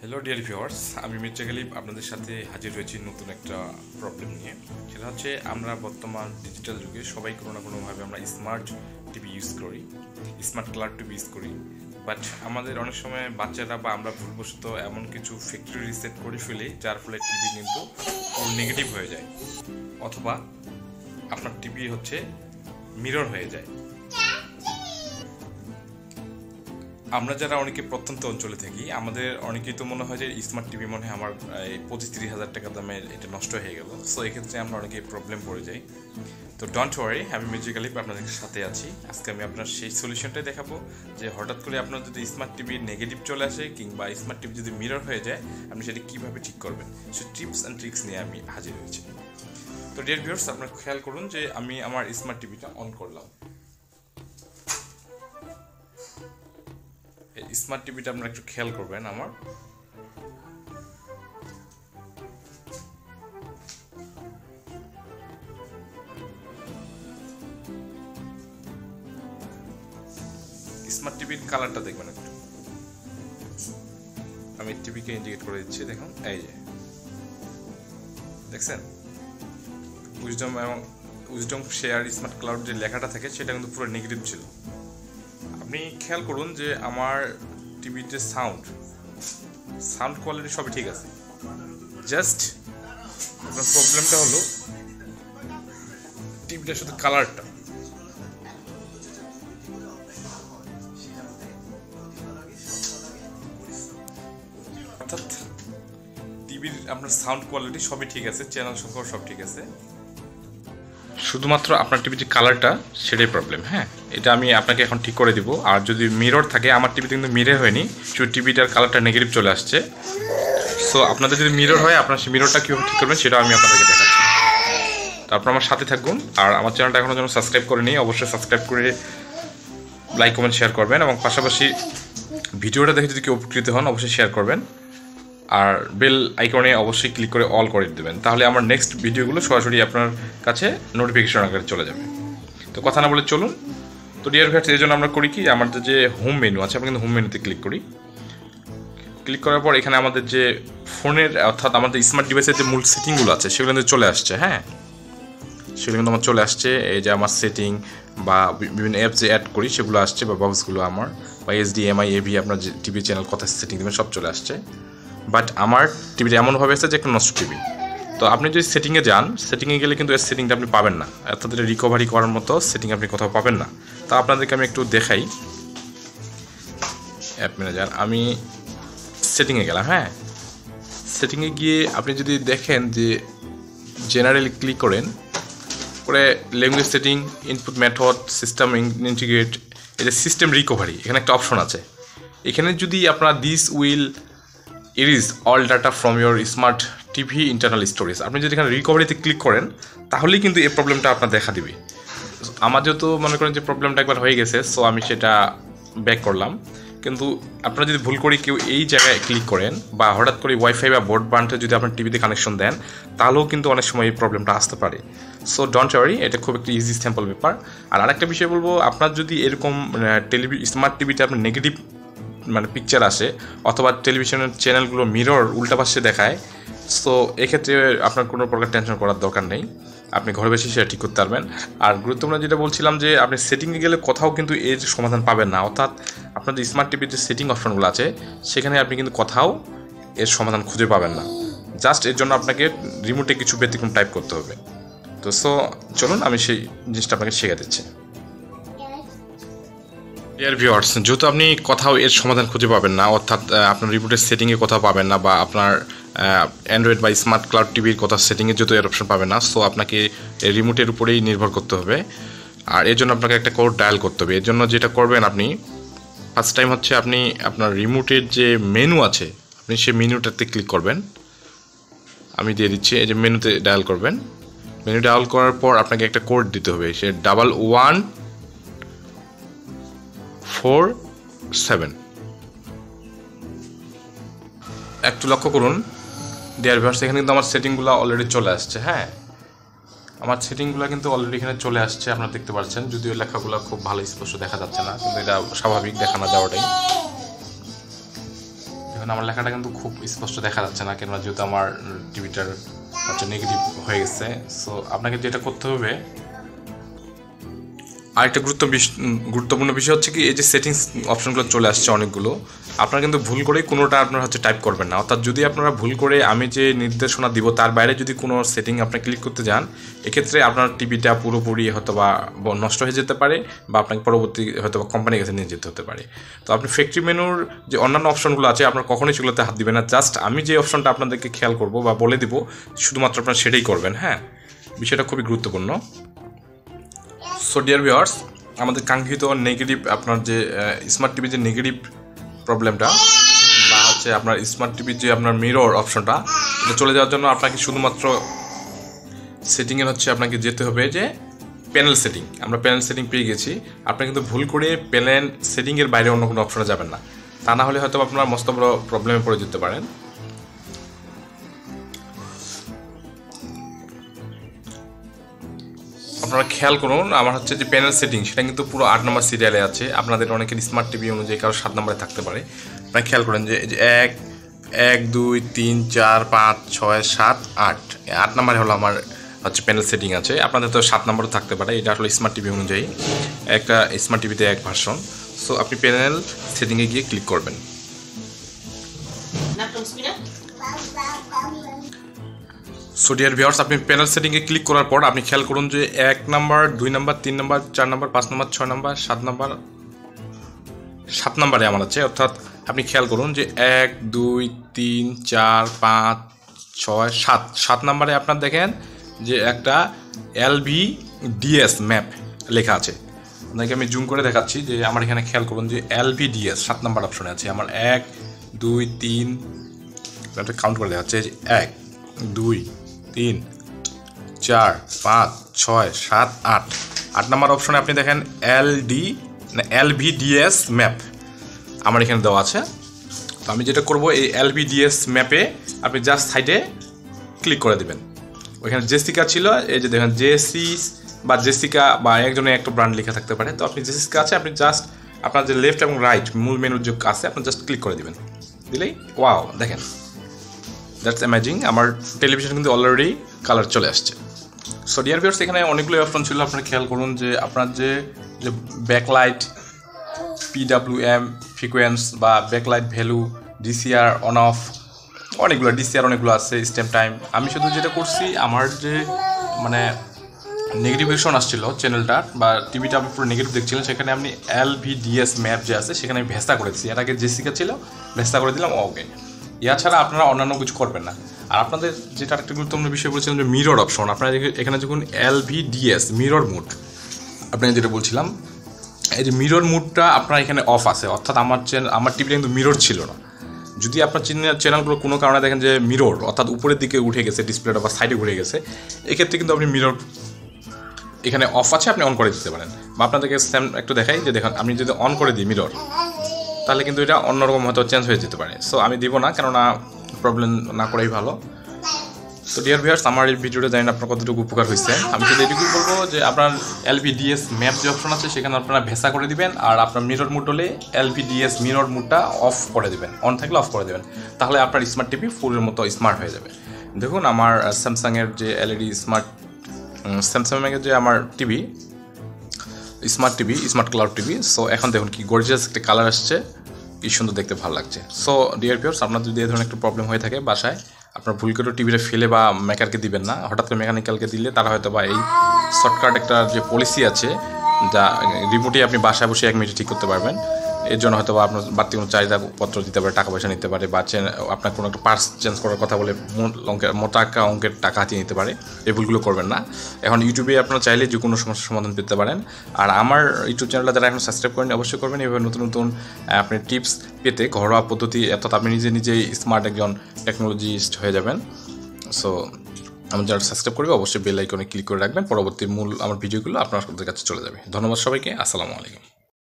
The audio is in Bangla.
হ্যালো ডিয়ার ভিউয়ার্স, আমি মির্জা আপনাদের সাথে হাজির হয়েছি নতুন একটা প্রবলেম নিয়ে। সেটা হচ্ছে আমরা বর্তমান ডিজিটাল যুগে সবাই কোনো না কোনোভাবে আমরা স্মার্ট টিভি ইউজ করি, স্মার্ট কালার টিভি ইউজ করি। বাট আমাদের অনেক সময় বাচ্চারা বা আমরা ভুলবশত এমন কিছু ফ্যাক্টরি রিসেট করে ফেলি যার ফলে টিভি কিন্তু নেগেটিভ হয়ে যায়, অথবা আপনার টিভি হচ্ছে মিরর হয়ে যায়। আমরা যারা অনেকে প্রত্যন্ত অঞ্চলে থাকি, আমাদের অনেকেই তো মনে হয় যে স্মার্ট টিভি মনে হয় আমার 25-30 হাজার টাকা দামের এটা নষ্ট হয়ে গেল। সো এক্ষেত্রে আমরা অনেকে প্রবলেম পড়ে যাই। তো ডোন্ট ওয়ারি, আমি মির্জা আপনাদের সাথে আছি। আজকে আমি আপনার সেই সলিউশনটাই দেখাবো যে হঠাৎ করে আপনার যদি স্মার্ট টিভির নেগেটিভ চলে আসে কিংবা স্মার্ট টিভি যদি মিরর হয়ে যায়, আপনি সেটা কীভাবে ঠিক করবেন, সে টিপস অ্যান্ড ট্রিক্স নিয়ে আমি হাজির হয়েছি। তো ডিয়ার ভিউয়ার্স, আপনারা খেয়াল করুন যে আমি আমার স্মার্ট টিভিটা অন করলাম। স্মার্ট টিভিটা আপনারা একটু খেয়াল করবেন। আমার স্মার্ট টিভির কালারটা দেখবেন একটু। আমি টিভিকে ইন্ডিকেট করে দিচ্ছি, দেখুন এই যে দেখছেন উইজডম এবং উইজডম শেয়ার স্মার্ট ক্লাউড যে লেখাটা থাকে সেটা কিন্তু পুরো নেগেটিভ ছিল। আপনি খেয়াল করুন যে আমার টিভির যে সাউন্ড কোয়ালিটি সবই ঠিক আছে, জাস্ট আপনার প্রবলেমটা হলো টিভিটার শুধু কালারটা। অর্থাৎ টিভির আপনার সাউন্ড কোয়ালিটি সবই ঠিক আছে, চ্যানেল সংখ্যাও সব ঠিক আছে, শুধুমাত্র আপনার টিভির যে কালারটা সেটাই প্রবলেম। হ্যাঁ, এটা আমি আপনাকে এখন ঠিক করে দিব। আর যদি মিরর থাকে, আমার টিভিতে কিন্তু মিরর হয়নি, শুধু টিভিটার কালারটা নেগেটিভ চলে আসছে। সো আপনাদের যদি মিরর হয়, আপনার সেই মিররটা কীভাবে ঠিক করবেন সেটাও আমি আপনাদেরকে দেখাচ্ছি। তারপর আমার সাথে থাকুন। আর আমার চ্যানেলটা এখনও যেন সাবস্ক্রাইব করে নিই, অবশ্যই সাবস্ক্রাইব করে লাইক কমেন্ট শেয়ার করবেন, এবং পাশাপাশি ভিডিওটা দেখে যদি কেউ উপকৃত হন অবশ্যই শেয়ার করবেন। আর বেল আইকনে অবশ্যই ক্লিক করে অল করে দেবেন, তাহলে আমার নেক্সট ভিডিওগুলো সরাসরি আপনার কাছে নোটিফিকেশন আকারে চলে যাবে। তো কথা না বলে চলুন। তো ডিয়ার ভিউয়ার্স, এই জন্য আমরা করি কি, আমাদের যে হোম মেনু আছে, আমরা কিন্তু হোম মেনুতে ক্লিক করি। ক্লিক করার পর এখানে আমাদের যে ফোনের অর্থাৎ আমাদের স্মার্ট ডিভাইসের যে মূল সেটিংগুলো আছে সেগুলো কিন্তু চলে আসছে। হ্যাঁ, সেগুলো কিন্তু আমার চলে আসছে। এই যে আমার সেটিং বা বিভিন্ন অ্যাপ যে অ্যাড করি সেগুলো আসছে, বা বক্সগুলো আমার, বা HDMI AV আপনার যে টিভি চ্যানেল কথা সেটিং দেবেন সব চলে আসছে। বাট আমার টিভিটা এমনভাবে আছে যে একটা নষ্ট টিভি। তো আপনি যদি সেটিংয়ে যান, সেটিংয়ে গেলে কিন্তু এর সেটিংটা আপনি পাবেন না, অর্থাৎ রিকভারি করার মতো সেটিং আপনি কোথাও পাবেন না। তা আপনাদেরকে আমি একটু দেখাই। অ্যাপ ম্যানেজার, আমি সেটিংয়ে গেলাম। হ্যাঁ, সেটিংয়ে গিয়ে আপনি যদি দেখেন যে জেনারেলি ক্লিক করেন, করে language setting, input method, system integrate, এটা সিস্টেম রিকভারি, এখানে একটা অপশন আছে। এখানে যদি আপনার this will erase all data from your smart TV internal storage, আপনি যদি এখানে রিকভারিতে ক্লিক করেন তাহলেই কিন্তু এই প্রবলেমটা আপনার দেখা দিবে। আমার যেহেতু মনে করেন যে প্রবলেমটা একবার হয়ে গেছে, সো আমি সেটা ব্যাক করলাম। কিন্তু আপনারা যদি ভুল করে কেউ এই জায়গায় ক্লিক করেন বা হঠাৎ করে ওয়াইফাই বা ব্রডব্যান্ডে যদি আপনার টিভিতে কানেকশন দেন, তাহলেও কিন্তু অনেক সময় এই প্রবলেমটা আসতে পারে। সো ডোন্ট ওয়ারি, এটা খুব একটা ইজি সিম্পল ব্যাপার। আর আরেকটা বিষয় বলবো, আপনার যদি এরকম স্মার্ট টিভিতে আপনার নেগেটিভ পিকচার আসে, অথবা টেলিভিশনের চ্যানেলগুলো মিরর উল্টা পাশে দেখায়, সো এক্ষেত্রে আপনার কোনো প্রকার টেনশন করার দরকার নেই, আপনি ঘরে বসে সেটা ঠিক করতে পারবেন। আর গুরুত্বপূর্ণ যেটা বলছিলাম যে আপনি সেটিংয়ে গেলে কোথাও কিন্তু এর সমাধান পাবেন না, অর্থাৎ আপনার যে স্মার্ট টিভির যে সেটিং অপশনগুলো আছে সেখানে আপনি কিন্তু কোথাও এর সমাধান খুঁজে পাবেন না। জাস্ট এর জন্য আপনাকে রিমোটে কিছু ব্যতিক্রম টাইপ করতে হবে। তো সো চলুন, আমি সেই জিনিসটা আপনাকে শেখা দিচ্ছি। ডিয়ার ভিউয়ার্স, যেহেতু আপনি কোথাও এর সমাধান খুঁজে পাবেন না, অর্থাৎ আপনার রিমোটের সেটিংয়ে কোথাও পাবেন না, বা আপনার অ্যান্ড্রয়েড বা স্মার্ট ক্লাউড টিভির কোথাও সেটিংয়ে যেহেতু এর অপশন পাবেন না, সো আপনাকে রিমোটের উপরেই নির্ভর করতে হবে। আর এর জন্য আপনাকে একটা কোড ডায়াল করতে হবে। এর জন্য যেটা করবেন, আপনি ফার্স্ট টাইম হচ্ছে আপনি আপনার রিমোটের যে মেনু আছে, আপনি সেই মেনুটাতে ক্লিক করবেন। আমি দিয়ে দিচ্ছি, এই যে মেনুতে ডায়াল করবেন। মেনু ডায়াল করার পর আপনাকে একটা কোড দিতে হবে, সে 1147। একটু লক্ষ্য করুন ডিয়ার ভিউয়ার্স, এখানে কিন্তু আমার সেটিংগুলো অলরেডি চলে আসছে। হ্যাঁ, আমার সেটিংগুলো কিন্তু অলরেডি এখানে চলে আসছে, আপনারা দেখতে পাচ্ছেন। যদিও লেখাগুলো খুব ভালো স্পষ্ট দেখা যাচ্ছে না, কিন্তু এটা স্বাভাবিক, দেখা না যাওয়াটাই। দেখুন আমার লেখাটা কিন্তু খুব স্পষ্ট দেখা যাচ্ছে না, কেননা যেহেতু আমার টিভিটার হচ্ছে নেগেটিভ হয়ে গেছে। সো আপনাকে যেটা করতে হবে, আরেকটা গুরুত্বপূর্ণ বিষয় হচ্ছে কি, এই যে সেটিংস অপশনগুলো চলে আসছে অনেকগুলো, আপনারা কিন্তু ভুল করে কোনোটা আপনারা হচ্ছে টাইপ করবেন না। অর্থাৎ যদি আপনারা ভুল করে আমি যে নির্দেশনা দিব তার বাইরে যদি কোনো সেটিং আপনি ক্লিক করতে যান, এক্ষেত্রে আপনার টিভিটা পুরোপুরি হয়তো বা নষ্ট হয়ে যেতে পারে, বা আপনাকে পরবর্তী হয়তো বা কোম্পানির কাছে নিয়ে যেতে হতে পারে। তো আপনি ফ্যাক্টরি মেনুর যে অন্যান্য অপশনগুলো আছে আপনার কখনোই সেগুলোতে হাত দিবেন না। জাস্ট আমি যে অপশনটা আপনাদেরকে খেয়াল করব বা বলে দিব, শুধুমাত্র আপনারা সেটাই করবেন। হ্যাঁ, বিষয়টা খুবই গুরুত্বপূর্ণ। সো ডিয়ার ভিউয়ার্স, আমাদের কাঙ্ক্ষিত নেগেটিভ আপনার যে স্মার্ট টিভির যে নেগেটিভ প্রবলেমটা, বা হচ্ছে আপনার স্মার্ট টিভির যে আপনার মিরর অপশনটা, এটা চলে যাওয়ার জন্য আপনাকে শুধুমাত্র সেটিংয়ের হচ্ছে আপনাকে যেতে হবে যে প্যানেল সেটিং। আমরা প্যানেল সেটিং পেয়ে গেছি। আপনি কিন্তু ভুল করে প্যানেল সেটিংয়ের বাইরে অন্য কোনো অপশনে যাবেন না, তা না হলে হয়তো আপনার মস্ত বড় প্রবলেমে পড়ে যেতে পারেন। আপনারা খেয়াল করুন, আমার হচ্ছে যে প্যানেল সেটিং সেটা কিন্তু পুরো 8 নম্বর সিরিয়ালে আছে। আপনাদের অনেকের স্মার্ট টিভি অনুযায়ী কারো 7 নম্বরে থাকতে পারে। আপনারা খেয়াল করেন যে 1 2 3 4 5 6 7 8 8 নম্বরে হলো আমার হচ্ছে প্যানেল সেটিং আছে। আপনাদের তো 7 নম্বরও থাকতে পারে, এটা আসলে স্মার্ট টিভি অনুযায়ী একটা স্মার্ট টিভিতে এক ভার্সন। সো আপনি প্যানেল সেটিংয়ে গিয়ে ক্লিক করবেন। সো ডিয়ার ভিউয়ার্স, আপনি প্যানেল সেটিংয়ে ক্লিক করার পর আপনি খেয়াল করুন যে 1 number 2 number 3 number 4 number 5 number 6 number 7 নাম্বারে আমার আছে। অর্থাৎ আপনি খেয়াল করুন যে 1 2 3 4 5 6 7 নাম্বারে আপনার দেখেন যে একটা LVDS ম্যাপ লেখা আছে। আপনাকে আমি জুম করে দেখাচ্ছি যে আমার এখানে খেয়াল করুন যে LVDS 7 নাম্বার অপশনে আছে। আমার 1 2 3 কাউন্ট করে দেখাচ্ছে 1 2 3 4 5 6 7 8 নাম্বার অপশনে আপনি দেখেন LVDS ম্যাপ আমার এখানে দেওয়া আছে। তো আমি যেটা করব, এই LVDS ম্যাপে আপনি জাস্ট সাইডে ক্লিক করে দেবেন। ওইখানে জেসিকা ছিল, এই যে দেখেন জেসিস বা জেসিকা বা একজনের একটা ব্র্যান্ড লেখা থাকতে পারে। তো আপনি জেসিকা আছে, আপনি জাস্ট আপনার যে লেফট এবং রাইট মূল মেনুর যে আছে আপনি জাস্ট ক্লিক করে দেবেন। দিলেই ওয়াও, দেখেন দ্যাটস অ্যামেজিং, আমার টেলিভিশন কিন্তু অলরেডি কালার চলে আসছে। সো ডিয়ার ভিউয়ার্স, এখানে অনেকগুলো অপশন ছিল। আপনারা খেয়াল করুন যে আপনার যে ব্যাকলাইট, PWM ফ্রিকোয়েন্স বা backlight value, DCR on of, অনেকগুলো DCR অনেকগুলো আছে, স্ট্যাম্প টাইম। আমি শুধু যেটা করছি, আমার যে মানে নেগেটিভেশন আসছিল চ্যানেলটা বা টিভিটা আপনি পুরো নেগেটিভ দেখছিলেন, সেখানে আপনি LVDS ম্যাপ যে আছে সেখানে আমি ভেস্তা করেছি। এর আগে জেসিকা ছিল, ভেস্তা করে দিলাম, ওকে। এছাড়া আপনারা অন্যান্য কিছু করবেন না। আর আপনাদের যেটা একটা গুরুত্বপূর্ণ বিষয় বলছিলাম যে মিরর অপশন, আপনারা এখানে যখন LVDS মিরর মুড, আপনাকে যেটা বলছিলাম, এই যে মিরর মুডটা আপনার এখানে অফ আছে। অর্থাৎ আমার টিভিটা কিন্তু মিরর ছিল না। যদি আপনার চ্যানেলগুলো কোনো কারণে দেখেন যে মিরর অর্থাৎ উপরের দিকে উঠে গেছে, ডিসপ্লেটা বা সাইডে ঘুরে গেছে, এক্ষেত্রে কিন্তু আপনি মিরর এখানে অফ আছে, আপনি অন করে দিতে পারেন। বা আপনাদেরকে একটু দেখাই যে দেখেন, আমি যদি অন করে দিই মিরর, তাহলে কিন্তু এটা অন্যরকম হয়তো চেঞ্জ হয়ে যেতে পারে। সো আমি দিব না, কেননা প্রবলেম না করাই ভালো। তো ডিয়ার ভিউয়ার্স, আমার এই ভিডিওটা জানি না আপনার কতটুকু উপকার হয়েছে। আমি যদি এটুকুই বলবো যে আপনার LVDS ম্যাপ যে অপশন আছে সেখানে আপনারা ভেসা করে দিবেন, আর আপনার মিরর মুড হলে LVDS মিরর মুডটা অফ করে দেবেন, অন থাকলে অফ করে দেবেন, তাহলে আপনার স্মার্ট টিভি ফুলের মতো স্মার্ট হয়ে যাবে। দেখুন আমার স্যামসাংয়ের যে LED স্যামসাংয়ের যে আমার TV smart cloud TV, so এখন দেখুন কি গর্জিয়াস একটা কালার আসছে, কি সুন্দর দেখতে ভালো লাগছে। সো ডিয়ার ভিউয়ার্স, আপনার যদি এই ধরনের একটা প্রবলেম হয়ে থাকে বাসায়, আপনার ভুল করে টিভিটা ফেলে বা মেকারকে দিবেন না। হঠাৎ করে মেকানিক্যালকে দিলে তারা হয়তো বা এই শর্টকাট একটা যে পলিসি আছে, যা রিমোটে আপনি বাসায় বসে 1 মিনিটে ঠিক করতে পারবেন, এর জন্য হয়তো বা আপনার বাড়তি কোনো চাহিদাপত্র দিতে পারে, টাকা পয়সা নিতে পারে, বা আপনার কোনো একটা পার্টস চেঞ্জ করার কথা বলে মোটা অঙ্কের টাকা হাতিয়ে নিতে পারে। এই ভুলগুলো করবেন না। এখন ইউটিউবে আপনারা চাইলে যে কোনো সমস্যার সমাধান পেতে পারেন। আর আমার ইউটিউব চ্যানেলটা যারা এখন সাবস্ক্রাইব করেন অবশ্যই করবেন। এভাবে নতুন নতুন আপনি টিপস পেতে ঘরোয়া পদ্ধতি, অর্থাৎ আপনি নিজেই স্মার্ট একজন টেকনোলজিস্ট হয়ে যাবেন। সো আমি যারা সাবস্ক্রাইব করবে অবশ্যই বেল আইকনে ক্লিক করে রাখবেন। পরবর্তী আমার ভিডিওগুলো আপনাদের কাছে চলে যাবে। ধন্যবাদ সবাইকে। আসসালামু আলাইকুম।